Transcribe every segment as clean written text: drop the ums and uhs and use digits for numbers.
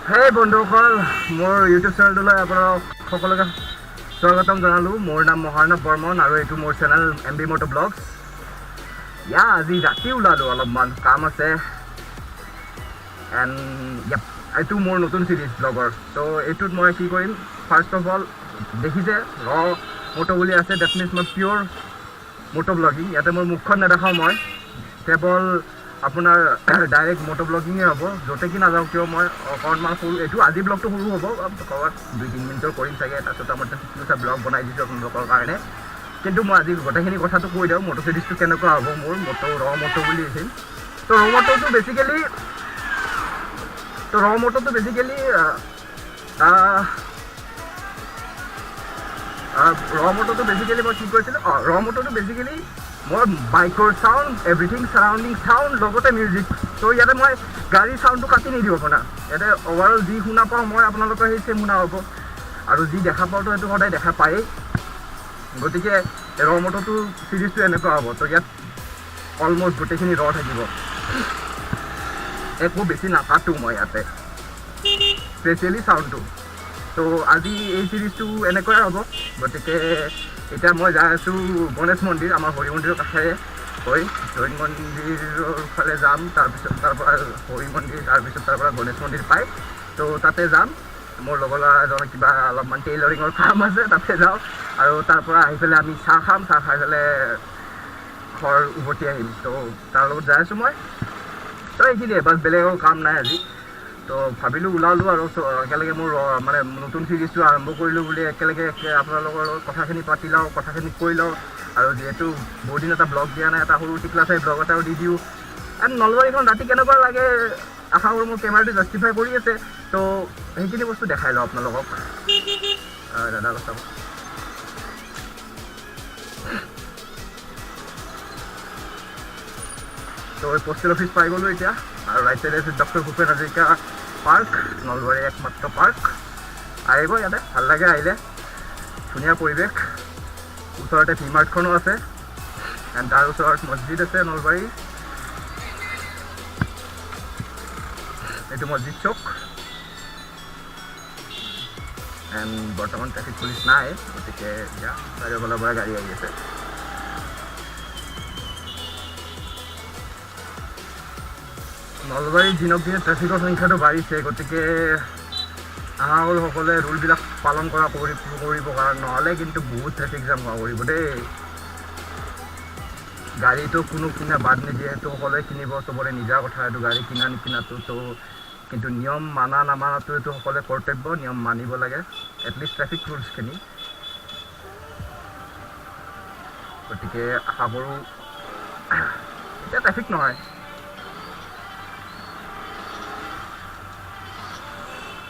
হে বন্ধুসকল, মোৰ ইউটিউব চেনেলটোলৈ আপোনালোক সকলোকে স্বাগতম জনালোঁ। মোৰ নাম মহাৰ্ণৱ বৰ্মন আৰু এইটো মোৰ চেনেল MB Moto Vlogs। আজি ৰাতি ওলালোঁ, অলপমান কাম আছে। এণ্ড এইটো মোৰ নতুন চিৰিজ ব্লগৰ। ত' এইটোত মই কি কৰিম, ফাৰ্ষ্ট অফ অল দেখিছে মটো বুলি আছে, ডেট মিনছ মই পিয়'ৰ মটো ব্লগিং। ইয়াতে মোৰ মুখখন নেদেখাওঁ, মই কেৱল আপোনাৰ ডাইৰেক্ট মটো ব্লগিঙে হ'ব। য'তে কি নাযাওঁ কিয় মই অকণমান সৰু, এইটো আজি ব্লগটো সৰু হ'ব, ক'ৰবাত 2-3 মিনিটৰ কৰিম চাগে। তাৰপিছত আমাৰ এটা ব্লগ বনাই দিছোঁ আপোনালোকৰ কাৰণে। কিন্তু মই আজি গোটেইখিনি কথাটো কৈ দিওঁ, মটো চিৰিজটো কেনেকুৱা হ'ব। মোৰ মটো মটো বুলি আছিল। ত' মটোটো বেচিকেলি মই কি কৰিছিলোঁ, মটোটো বেচিকেলি মই বাইকৰ চাউণ্ড, এভৰিথিং চাৰাউণ্ডিং চাউণ্ড, লগতে মিউজিক। ত' ইয়াতে মই গাড়ীৰ চাউণ্ডটো কাটি নিদিওঁ আপোনাৰ। ইয়াতে অভাৰঅল যি শুনা পাওঁ মই আপোনালোকৰ সেই চেম শুনা হ'ব, আৰু যি দেখা পাওঁতো সেইটো সদায় দেখা পায়েই। গতিকে মটোটো চিৰিজটো এনেকুৱা হ'ব। ত' ইয়াত অলমষ্ট গোটেইখিনি থাকিব, একো বেছি নাকাটো মই ইয়াতে, স্পেচিয়েলি চাউণ্ডটো। ত' আজি এই চিৰিজটো এনেকুৱাই হ'ব। গতিকে এতিয়া মই যাই আছোঁ গণেশ মন্দিৰ, আমাৰ হৰি মন্দিৰৰ কাষেৰে হৈ জৈন মন্দিৰৰ ফালে যাম। তাৰপিছত তাৰপৰা হৰি মন্দিৰ, তাৰপিছত তাৰপৰা গণেশ মন্দিৰ পাই। ত' তাতে যাম, মোৰ লগৰ ল'ৰা এজনৰ কিবা অলপমান টেইলৰিঙৰ কাম আছে, তাতে যাওঁ। আৰু তাৰপৰা আহি পেলাই আমি চাহ খাম, চাহ খাই পেলাই ঘৰ উভতি আহিম। ত' তাৰ লগত যাই আছোঁ মই। ত' এইখিনিয়ে বাছ, বেলেগৰ কাম নাই আজি। ত' ভাবিলোঁ ওলালোঁ আৰু একেলগে মোৰ মানে নতুন চিৰিজটো আৰম্ভ কৰিলোঁ বুলি একেলগে আপোনালোকৰ লগত কথাখিনি পাতি লওঁ, কথাখিনি কৈ লওঁ। আৰু যিহেতু বহুত দিন এটা ব্লগ দিয়া নাই, এটা সৰু টিকলা চাই ব্লগ এটাও দি দিওঁ। এণ্ড নলবাৰীখন ৰাতি কেনেকুৱা লাগে, আশা কৰোঁ মোৰ কেমেৰাটো জাষ্টিফাই কৰি আছে। ত' সেইখিনি বস্তু দেখাই লওঁ আপোনালোকক। দাদা চাব। ত' পোষ্টেল অফিচ পাই গ'লোঁ এতিয়া। আৰু ৰাইট চাইডে আছে ডক্টৰ ভূপেন হাজৰিকা পাৰ্ক, নলবাৰীৰ একমাত্ৰ পাৰ্ক। আহিব, ইয়াতে ভাল লাগে আহিলে, ধুনীয়া পৰিৱেশ। ওচৰতে ভি মাৰ্টখনো আছে, এণ্ড তাৰ ওচৰত মছজিদ আছে নলবাৰীৰ। এইটো মছজিদ চৌক। এণ্ড বৰ্তমান ট্ৰেফিক পুলিচ নাই, গতিকে এতিয়া চাৰিওফালৰ পৰা গাড়ী আহি আছে। নলবাৰীত দিনক দিনে ট্ৰেফিকৰ সংখ্যাটো বাঢ়িছে, গতিকে আশা কৰোঁ সকলোৱে ৰুলবিলাক পালন কৰিব, কাৰণ নহ'লে কিন্তু বহুত ট্ৰেফিক জাম হোৱা কৰিব দেই। গাড়ীটো কোনো কিনা বাদ নিদিয়ে, সেইটো সকলোৱে কিনিব, চবৰে নিজা কথা এইটো, গাড়ী কিনা নিকিনাটো। ত' কিন্তু নিয়ম মানা নামানাটো এইটো সকলোৱে কৰ্তব্য, নিয়ম মানিব লাগে, এটলিষ্ট ট্ৰেফিক ৰুলছখিনি। গতিকে আশা কৰোঁ এতিয়া ট্ৰেফিক নহয়।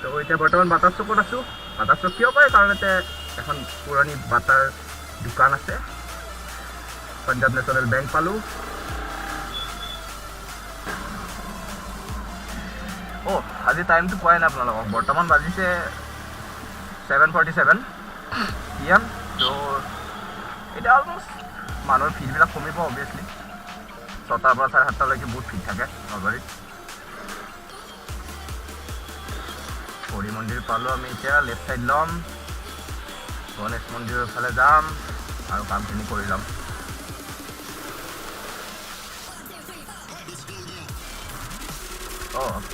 ত' এতিয়া বৰ্তমান বাটাৰ চকত আছোঁ। বাটাৰ চক কিয় কয়, কাৰণ ইয়াতে এখন পুৰণি বাটাৰ দোকান আছে। পাঞ্জাৱ নেশ্যনেল বেংক পালোঁ। আজি টাইমটো পোৱাই নাই আপোনালোকক। বৰ্তমান বাজিছে 7:47 PM। ত' এতিয়া অলমষ্ট মানুহৰ ভিৰবিলাক কমিব অভিয়াছলি। 6টাৰ পৰা 7:30লৈকে বহুত ভিৰ থাকে নলবাৰীত। হৰি মন্দিৰ পালোঁ আমি এতিয়া, লেফ্ট ছাইড ল'ম, গণেশ মন্দিৰৰ ফালে যাম আৰু কামখিনি কৰি ল'ম।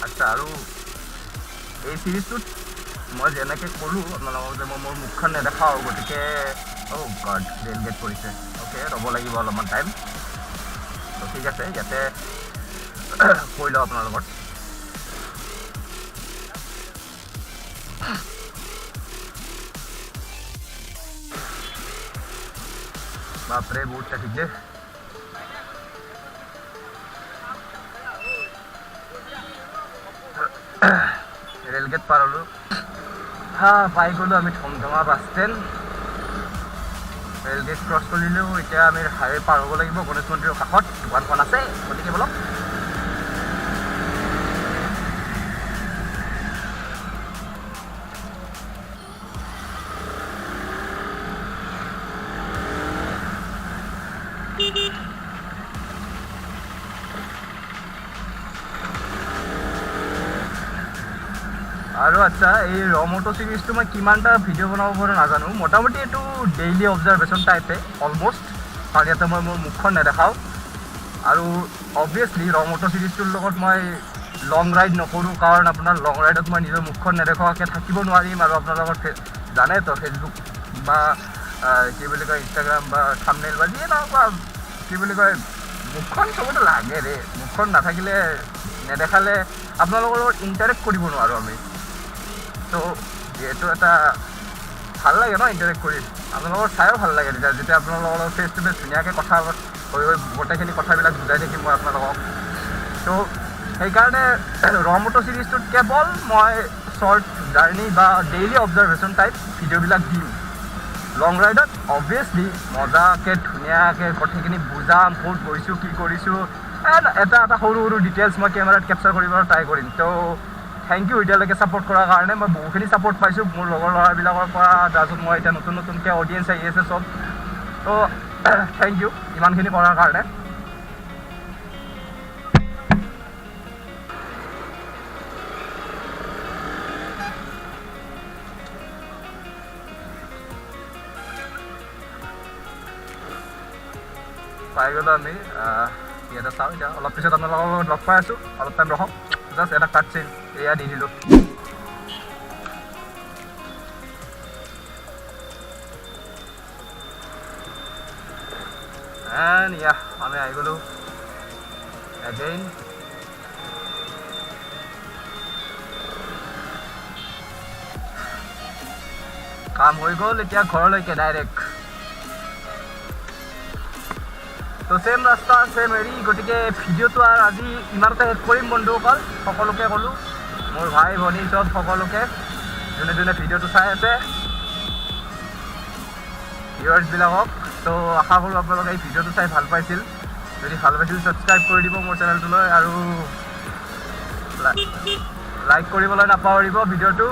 আচ্ছা, আৰু এই চিৰিজটোত মই যেনেকৈ ক'লোঁ আপোনালোকক যে মই মোৰ মুখখন নেদেখাওঁ, গতিকে গড, ৰেল গেট পৰিছে। অ'কে, ৰ'ব লাগিব অলপমান টাইম। ত' ঠিক আছে, ইয়াতে কৈ লওঁ আপোনাৰ লগত। বাপৰে, বহুত ট্ৰেফিক দেই। ৰেলগেট পাৰ হ'লোঁ, পাই গ'লোঁ আমি Dhamdhama bus stand. Rail gate cross কৰিলোঁ, এতিয়া আমি হাইৱে পাৰ হ'ব লাগিব। গণেশ মন্দিৰৰ কাষত দোকানখন আছে, গতিকে বলক। আৰু আচ্ছা এই ৰমটো ছিৰিজটো মই কিমানটা ভিডিঅ' বনাব পাৰোঁ নাজানো মোটামুটি এইটো ডেইলি অবজাৰ্ভেশ্যন টাইপে অলমষ্ট কাৰণ ইয়াতে মই মোৰ মুখখন নেদেখাওঁ আৰু অবভিয়াছলি ৰমটো ছিৰিজটোৰ লগত মই লং ৰাইড নকৰোঁ কাৰণ আপোনাৰ লং ৰাইডত মই নিজৰ মুখখন নেদেখুৱাকৈ থাকিব নোৱাৰিম আৰু আপোনালোকৰ জানে তো ফেচবুক বা কি বুলি কয় ইনষ্টাগ্ৰাম বা থাম্বনেইল বা যিয়ে নহওক বা কি বুলি কয় মুখখন চবতে লাগে ৰে মুখখন নাথাকিলে নেদেখালে আপোনালোকৰ লগত ইণ্টাৰেক্ট কৰিব নোৱাৰোঁ আমি তো এইটো এটা ভাল লাগে ন ইণ্টাৰেক্ট কৰি আপোনালোকৰ চায়ো ভাল লাগে যেতিয়া আপোনালোকৰ লগত ফেচ টু ফেচ ধুনীয়াকৈ কথা হৈ গোটেইখিনি কথাবিলাক বুজাই থাকিম মই আপোনালোকক তো সেইকাৰণে ৰমটো ছিৰিজটোত কেৱল মই শ্বৰ্ট জাৰ্ণি বা ডেইলি অবজাৰ্ভেশ্যন টাইপ ভিডিঅ'বিলাক দিম লং ৰাইডত অবভিয়াছলি মজাকৈ ধুনীয়াকৈ গোটেইখিনি বুজাম ক'ত গৈছোঁ কি কৰিছোঁ এটা সৰু সৰু ডিটেইলছ মই কেমেৰাত কেপচাৰ কৰিবলৈ ট্ৰাই কৰিম তো থেংক ইউ এতিয়ালৈকে ছাপোৰ্ট কৰাৰ কাৰণে মই বহুখিনি ছাপোৰ্ট পাইছোঁ মোৰ লগৰ ল'ৰাবিলাকৰ পৰা তাৰপিছত মই এতিয়া নতুনকৈ অডিয়েঞ্চ আহি আছে চব তো থেংক ইউ ইমানখিনি কৰাৰ কাৰণে পাই গ'লোঁ আমি ইয়াতে চাওঁ এতিয়া অলপ পিছত আপোনালোকৰ লগত লগ পাই আছোঁ অলপ টাইম ৰখক জাষ্ট এটা কাট চিন এয়া দি দিলোঁ এণ্ড ইয়া আমি আহি গ'লোঁ এগেইন কাম হৈ গ'ল এতিয়া ঘৰলৈকে ডাইৰেক্ট তো ছেম ৰাস্তা ছেম হেৰি গতিকে ভিডিঅ'টো আৰু আজি ইমানতে শেষ কৰিম বন্ধুসকল সকলোকে ক'লোঁ মোৰ ভাই ভনী চব সকলোকে যোনে যোনে ভিডিঅ'টো চাই আছে ভিউৱাৰ্ছবিলাকক তো আশা কৰোঁ আপোনালোকে এই ভিডিঅ'টো চাই ভাল পাইছিল যদি ভাল পাইছিল ছাবস্ক্ৰাইব কৰি দিব মোৰ চেনেলটোলৈ আৰু লাইক কৰিবলৈ নাপাহৰিব ভিডিঅ'টো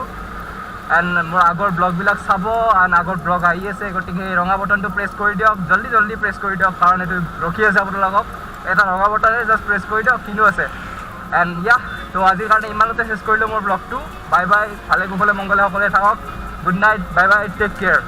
এণ্ড মোৰ আগৰ ব্লগবিলাক চাব এণ্ড আগৰ ব্লগ আহি আছে গতিকে ৰঙা বটনটো প্ৰেছ কৰি দিয়ক জল্দি প্ৰেছ কৰি দিয়ক কাৰণ এইটো ৰখি আছে আপোনালোকক এটা ৰঙা বটনে জাষ্ট প্ৰেছ কৰি দিয়ক কিনো আছে এণ্ড ইয়া তো আজিৰ কাৰণে ইমানতে শেষ কৰিলোঁ মোৰ ব্লগটো বাই বাই ভালে কুশলে মংগলে সকলোৱে থাকক good night bye bye take care